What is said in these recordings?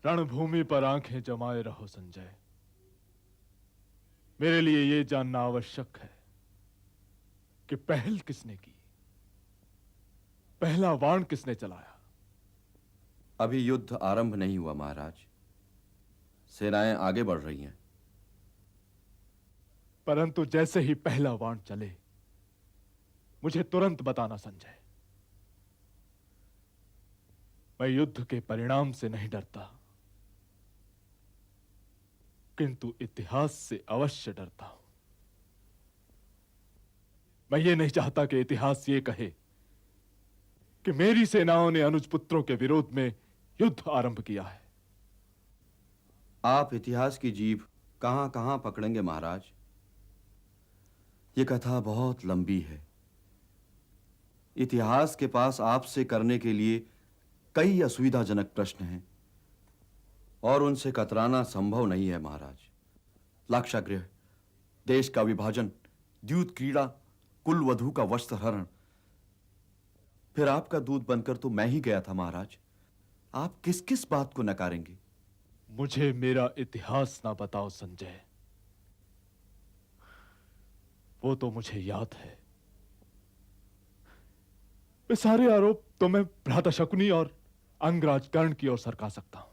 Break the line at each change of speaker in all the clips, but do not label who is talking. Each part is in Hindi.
रणभूमि पर आंखें जमाए रहो संजय। मेरे लिए यह जानना आवश्यक है कि पहल किसने की, पहला बाण किसने चलाया।
अभी युद्ध आरंभ नहीं हुआ महाराज। सेनाएं आगे बढ़ रही हैं।
परंतु जैसे ही पहला बाण चले मुझे तुरंत बताना संजय। मैं युद्ध के परिणाम से नहीं डरता, किंतु इतिहास से अवश्य डरता हूं। मैं ये नहीं चाहता कि इतिहास ये कहे कि मेरी सेनाओं ने अनुज पुत्रों के विरोध में युद्ध आरंभ किया है।
आप इतिहास की जीभ कहां कहां पकड़ेंगे महाराज? ये कथा बहुत लंबी है। इतिहास के पास आपसे करने के लिए कई असुविधाजनक प्रश्न हैं और उनसे कतराना संभव नहीं है महाराज। लाक्षागृह, देश का विभाजन, द्यूत क्रीड़ा, कुल वधू का वस्त्र हरण, फिर आपका दूत बनकर तो मैं ही गया था महाराज। आप किस किस बात को नकारेंगे?
मुझे मेरा इतिहास ना बताओ संजय, वो तो मुझे याद है। वे सारे आरोप तो मैं भ्राता शकुनी और अंगराज कर्ण की ओर सरका सकता हूं,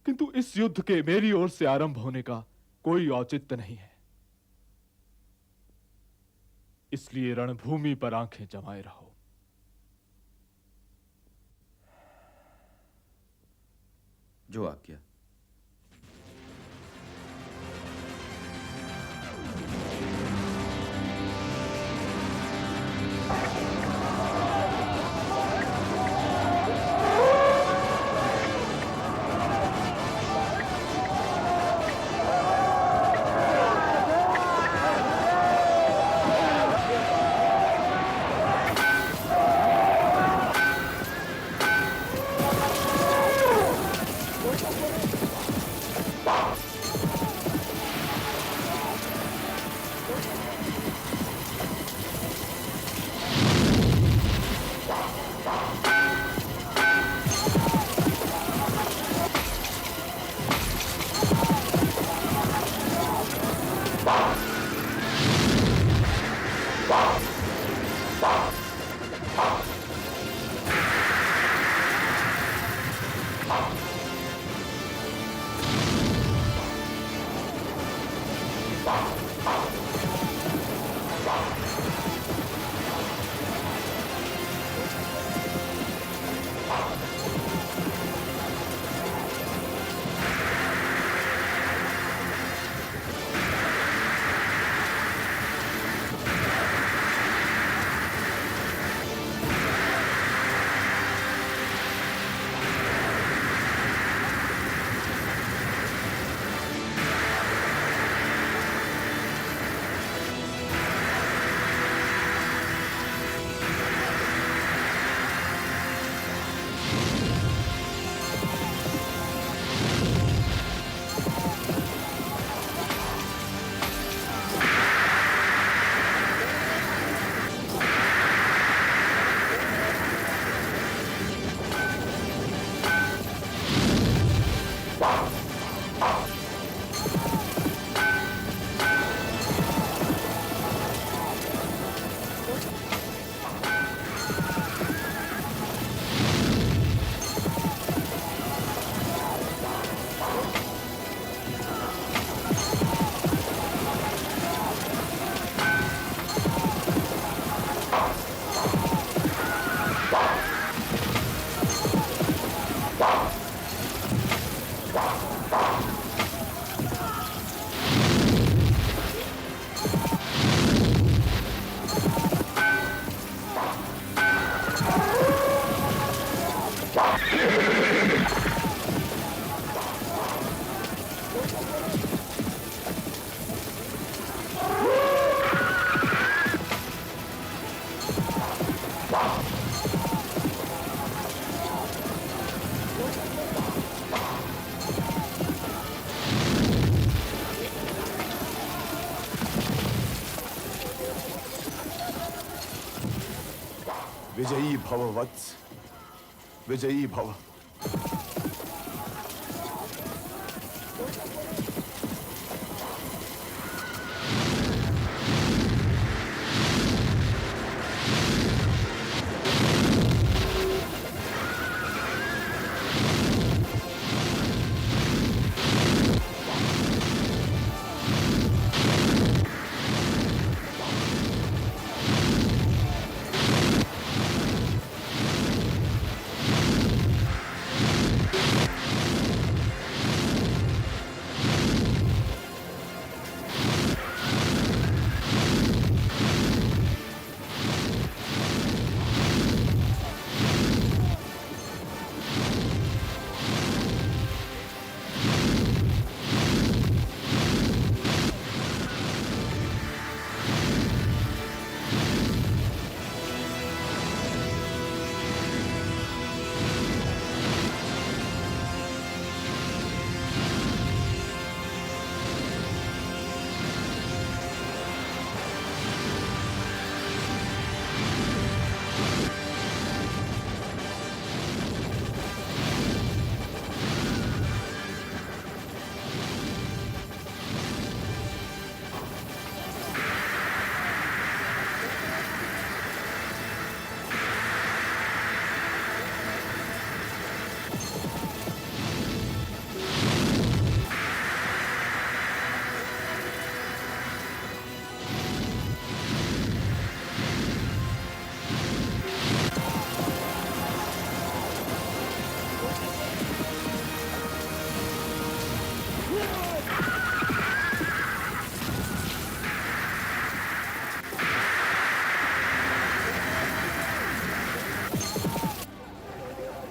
किंतु इस युद्ध के मेरी ओर से आरंभ होने का कोई औचित्य नहीं है। इसलिए रणभूमि पर आंखें जमाए रहो।
जो आज्ञा।
विजयी भव वत्स, विजयी भव।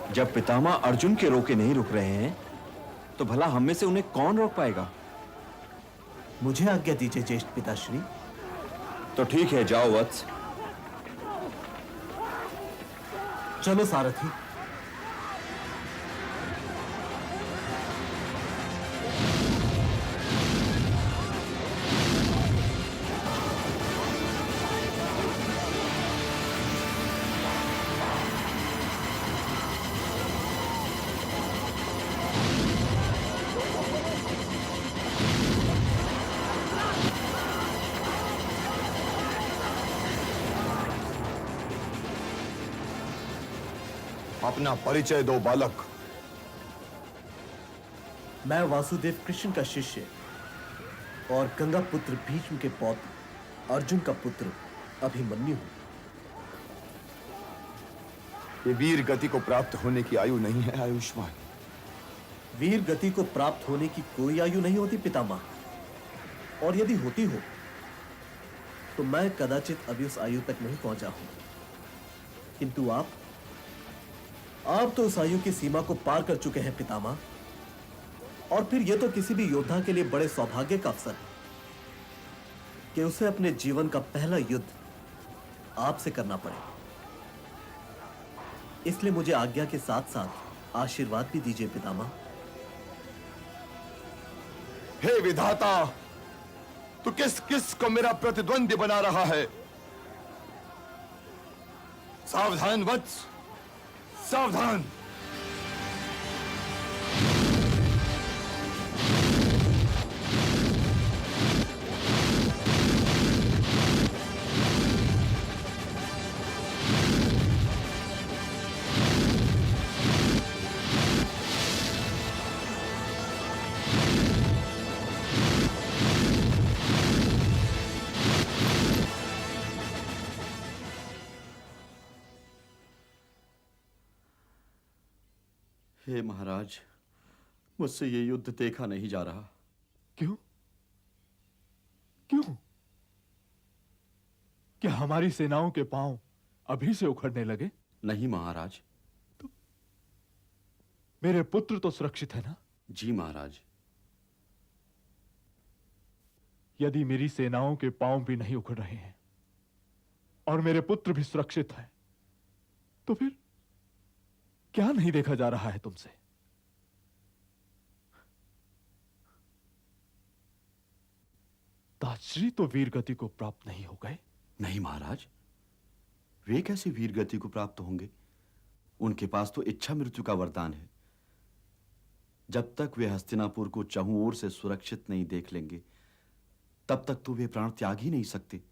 जब पितामह अर्जुन के रोके नहीं रुक रहे हैं, तो भला हम में से उन्हें कौन रोक पाएगा?
मुझे आज्ञा दीजिए ज्येष्ठ पिताश्री।
तो ठीक है, जाओ वत्स।
चलो सारथी।
अपना परिचय दो बालक।
मैं वासुदेव कृष्ण का शिष्य और गंगा पुत्र भीष्म के पौत्र अर्जुन का पुत्र अभिमन्यु हूं।
ये वीर गति को प्राप्त होने की आयु नहीं है आयुष्मान।
वीर गति को प्राप्त होने की कोई आयु नहीं होती पितामह, और यदि होती हो तो मैं कदाचित अभी उस आयु तक नहीं पहुंचा हूं। किंतु आप तो उस आयु की सीमा को पार कर चुके हैं पितामह, और फिर यह तो किसी भी योद्धा के लिए बड़े सौभाग्य का अवसर है कि उसे अपने जीवन का पहला युद्ध आपसे करना पड़े। इसलिए मुझे आज्ञा के साथ साथ आशीर्वाद भी दीजिए पितामह।
हे विधाता, तू किस किस को मेरा प्रतिद्वंदी बना रहा है? सावधान वत्स, सावधान।
हे महाराज, मुझसे ये युद्ध देखा नहीं जा रहा।
क्यों? क्यों? क्या हमारी सेनाओं के पांव अभी से उखड़ने लगे?
नहीं महाराज,
मेरे पुत्र तो सुरक्षित है ना?
जी महाराज।
यदि मेरी सेनाओं के पांव भी नहीं उखड़ रहे हैं और मेरे पुत्र भी सुरक्षित है, तो फिर क्या नहीं देखा जा रहा है तुमसे? ताजश्री तो वीर गति को प्राप्त नहीं हो गए।
नहीं महाराज, वे कैसे वीर गति को प्राप्त होंगे? उनके पास तो इच्छा मृत्यु का वरदान है। जब तक वे हस्तिनापुर को चहुं ओर से सुरक्षित नहीं देख लेंगे, तब तक तो वे प्राण त्याग ही नहीं सकते।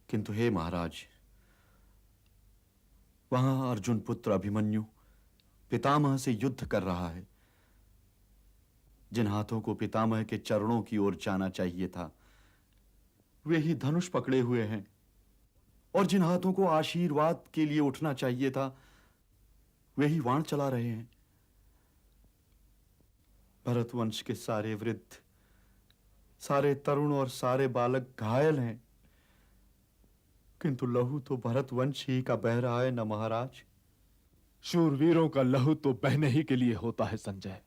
किंतु हे महाराज, वहां अर्जुन पुत्र अभिमन्यु पितामह से युद्ध कर रहा है। जिन हाथों को पितामह के चरणों की ओर जाना चाहिए था, वे ही धनुष पकड़े हुए हैं, और जिन हाथों को आशीर्वाद के लिए उठना चाहिए था, वे ही वाण चला रहे हैं। भरतवंश के सारे वृद्ध, सारे तरुण और सारे बालक घायल हैं, किंतु लहू तो भरतवंश ही का बह रहा है न महाराज।
शूरवीरों का लहू तो बहने ही के लिए होता है संजय।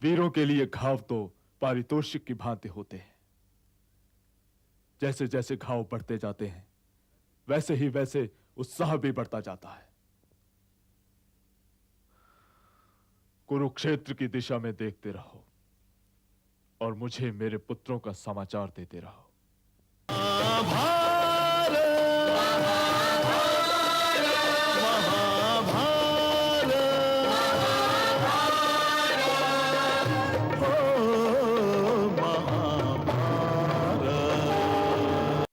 वीरों के लिए घाव तो पारितोषिक की भांति होते हैं। जैसे जैसे घाव बढ़ते जाते हैं, वैसे ही वैसे उत्साह भी बढ़ता जाता है। कुरुक्षेत्र की दिशा में देखते रहो और मुझे मेरे पुत्रों का समाचार देते रहो।